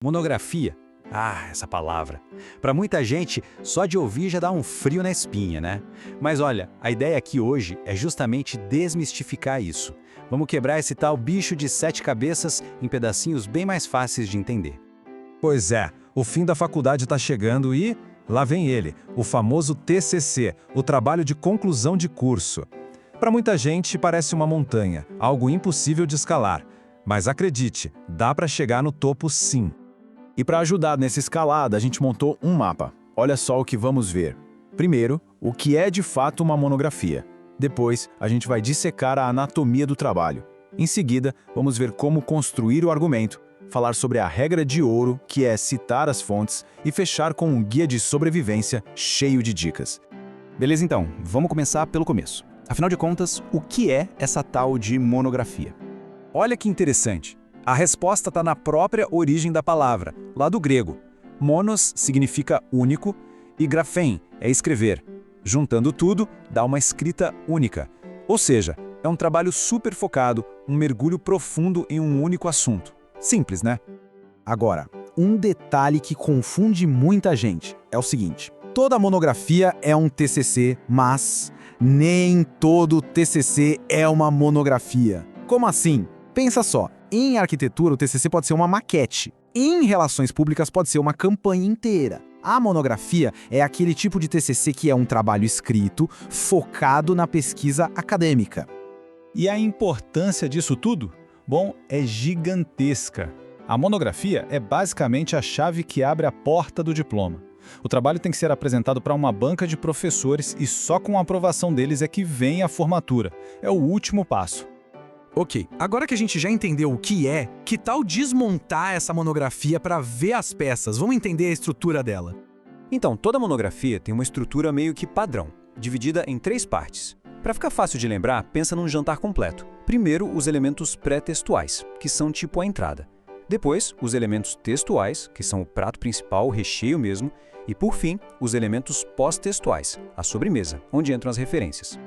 Monografia. Ah, essa palavra. Para muita gente, só de ouvir já dá um frio na espinha, né? Mas olha, a ideia aqui hoje é justamente desmistificar isso. Vamos quebrar esse tal bicho de 7 cabeças em pedacinhos bem mais fáceis de entender. Pois é, o fim da faculdade está chegando e lá vem ele, o famoso TCC, o trabalho de conclusão de curso. Para muita gente parece uma montanha, algo impossível de escalar. Mas acredite, dá para chegar no topo sim. E para ajudar nessa escalada, a gente montou um mapa. Olha só o que vamos ver. Primeiro, o que é de fato uma monografia. Depois, a gente vai dissecar a anatomia do trabalho. Em seguida, vamos ver como construir o argumento, falar sobre a regra de ouro, que é citar as fontes, e fechar com um guia de sobrevivência cheio de dicas. Beleza, então, vamos começar pelo começo. Afinal de contas, o que é essa tal de monografia? Olha que interessante. A resposta está na própria origem da palavra, lá do grego. Monos significa único e graphein é escrever. Juntando tudo, dá uma escrita única. Ou seja, é um trabalho super focado, um mergulho profundo em um único assunto. Simples, né? Agora, um detalhe que confunde muita gente é o seguinte: toda monografia é um TCC, mas nem todo TCC é uma monografia. Como assim? Pensa só, em arquitetura o TCC pode ser uma maquete, em relações públicas pode ser uma campanha inteira. A monografia é aquele tipo de TCC que é um trabalho escrito, focado na pesquisa acadêmica. E a importância disso tudo? Bom, é gigantesca. A monografia é basicamente a chave que abre a porta do diploma. O trabalho tem que ser apresentado para uma banca de professores e só com a aprovação deles é que vem a formatura. É o último passo. Ok, agora que a gente já entendeu o que tal desmontar essa monografia para ver as peças? Vamos entender a estrutura dela. Então, toda monografia tem uma estrutura meio que padrão, dividida em 3 partes. Para ficar fácil de lembrar, pensa num jantar completo. Primeiro, os elementos pré-textuais, que são tipo a entrada. Depois, os elementos textuais, que são o prato principal, o recheio mesmo. E, por fim, os elementos pós-textuais, a sobremesa, onde entram as referências.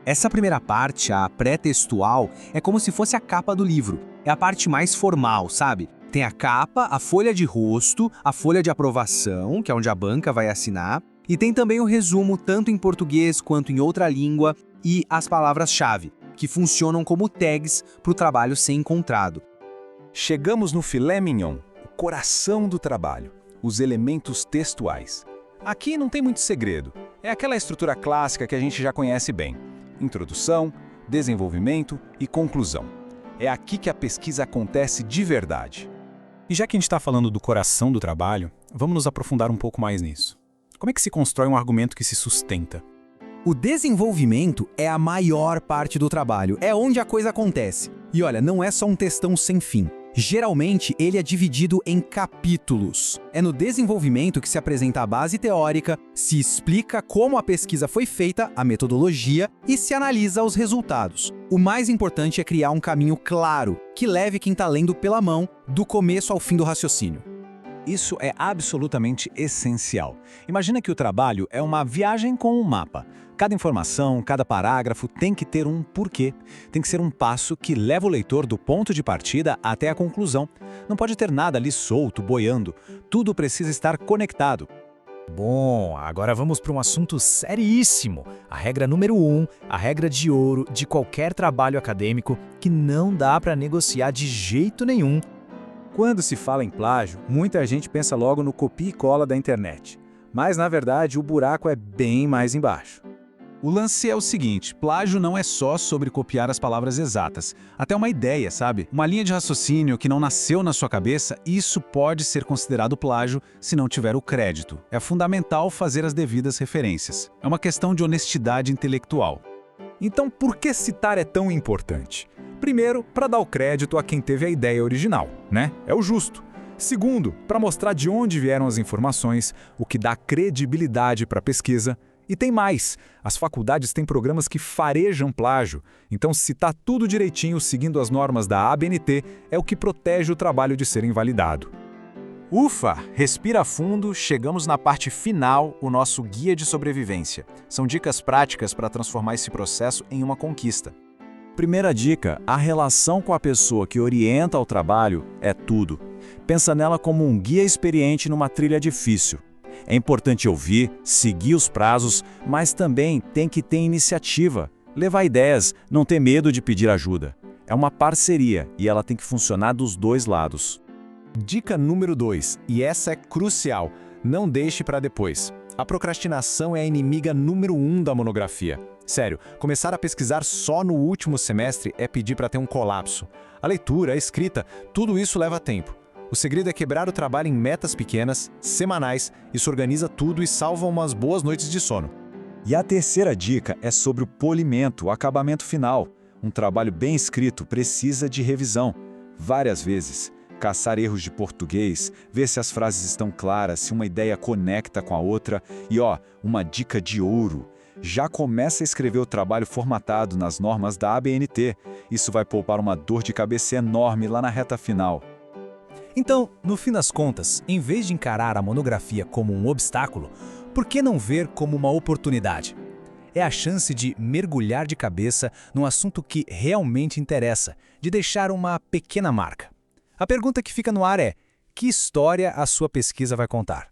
Essa primeira parte, a pré-textual, é como se fosse a capa do livro. É a parte mais formal, sabe? Tem a capa, a folha de rosto, a folha de aprovação, que é onde a banca vai assinar, e tem também o resumo, tanto em português quanto em outra língua, e as palavras-chave, que funcionam como tags para o trabalho ser encontrado. Chegamos no filé mignon, o coração do trabalho, os elementos textuais. Aqui não tem muito segredo, é aquela estrutura clássica que a gente já conhece bem. Introdução, desenvolvimento e conclusão. É aqui que a pesquisa acontece de verdade. E já que a gente está falando do coração do trabalho, vamos nos aprofundar um pouco mais nisso. Como é que se constrói um argumento que se sustenta? O desenvolvimento é a maior parte do trabalho, é onde a coisa acontece. E olha, não é só um textão sem fim. Geralmente, ele é dividido em capítulos. É no desenvolvimento que se apresenta a base teórica, se explica como a pesquisa foi feita, a metodologia, e se analisa os resultados. O mais importante é criar um caminho claro, que leve quem está lendo pela mão, do começo ao fim do raciocínio. Isso é absolutamente essencial. Imagina que o trabalho é uma viagem com um mapa. Cada informação, cada parágrafo tem que ter um porquê. Tem que ser um passo que leva o leitor do ponto de partida até a conclusão. Não pode ter nada ali solto, boiando. Tudo precisa estar conectado. Bom, agora vamos para um assunto seríssimo. A regra número 1, a regra de ouro de qualquer trabalho acadêmico que não dá para negociar de jeito nenhum. Quando se fala em plágio, muita gente pensa logo no copia e cola da internet. Mas, na verdade, o buraco é bem mais embaixo. O lance é o seguinte, plágio não é só sobre copiar as palavras exatas. Até uma ideia, sabe? Uma linha de raciocínio que não nasceu na sua cabeça, isso pode ser considerado plágio se não tiver o crédito. É fundamental fazer as devidas referências. É uma questão de honestidade intelectual. Então, por que citar é tão importante? Primeiro, para dar o crédito a quem teve a ideia original, né? É o justo. Segundo, para mostrar de onde vieram as informações, o que dá credibilidade para a pesquisa. E tem mais, as faculdades têm programas que farejam plágio, então citar tudo direitinho seguindo as normas da ABNT é o que protege o trabalho de ser invalidado. Ufa! Respira fundo, chegamos na parte final, o nosso guia de sobrevivência. São dicas práticas para transformar esse processo em uma conquista. Primeira dica, a relação com a pessoa que orienta o trabalho é tudo. Pensa nela como um guia experiente numa trilha difícil. É importante ouvir, seguir os prazos, mas também tem que ter iniciativa, levar ideias, não ter medo de pedir ajuda. É uma parceria e ela tem que funcionar dos dois lados. Dica número 2, e essa é crucial, não deixe para depois. A procrastinação é a inimiga número 1 da monografia. Sério, começar a pesquisar só no último semestre é pedir para ter um colapso. A leitura, a escrita, tudo isso leva tempo. O segredo é quebrar o trabalho em metas pequenas, semanais, isso organiza tudo e salva umas boas noites de sono. E a terceira dica é sobre o polimento, o acabamento final. Um trabalho bem escrito precisa de revisão, várias vezes. Caçar erros de português, ver se as frases estão claras, se uma ideia conecta com a outra. E uma dica de ouro. Já começa a escrever o trabalho formatado nas normas da ABNT. Isso vai poupar uma dor de cabeça enorme lá na reta final. Então, no fim das contas, em vez de encarar a monografia como um obstáculo, por que não ver como uma oportunidade? É a chance de mergulhar de cabeça num assunto que realmente interessa, de deixar uma pequena marca. A pergunta que fica no ar é: que história a sua pesquisa vai contar?